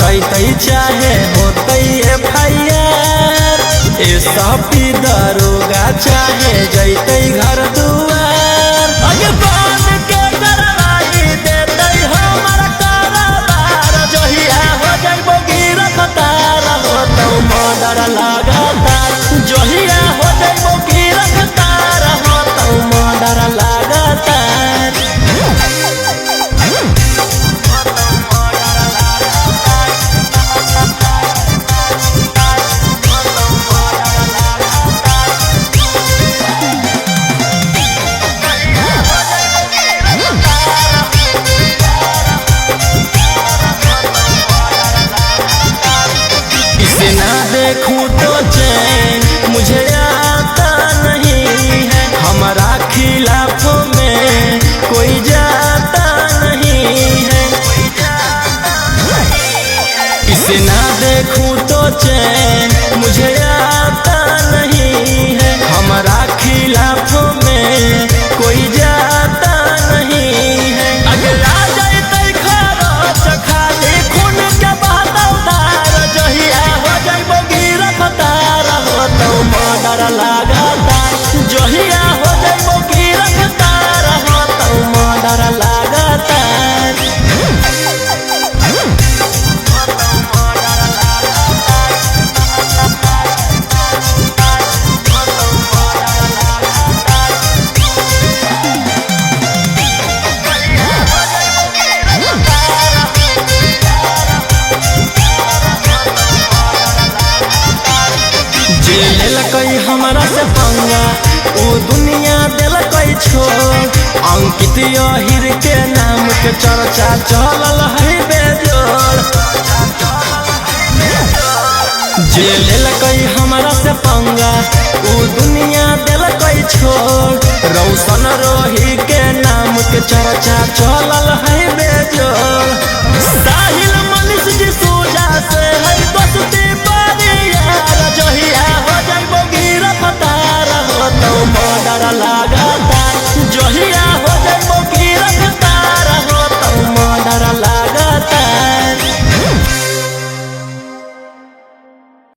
करते चाहे होते FIR एसपी दरोगा चाहे जैते घर दुआर अगे बांध के करवाई देते हमर कारोबार जहिया हो जाइबो गिरफ्तार हो तो मर्डर लगातार जहिया हो जाइबो गिरफ्तार हो तो मर्डर लगातार ना देखूं तो चैन मुझे आता नहीं है हमारा खिलाफों में कोई जाता नहीं है इसे ना देखूं तो चैन मुझे आता नहीं है हमारा खिलाफों में कोई जाता नहीं है अगर आ जाए तो खरोच खाली खून के बहादुर जहिया गिरफ्तार हो तो मर्डर लगातार जहिया हो जाइबो गिरफ्तार हो तो मर्डर लगातार दिलकई हमरा से पंगा उ दुनिया दिलकई छोड़ अंकित अहिर के नाम के चर्चा चलल है बेजोड़ दिलकई हमरा से पंगा उ दुनिया दिलकई छोड़ रौशन रोही के नाम के चर्चा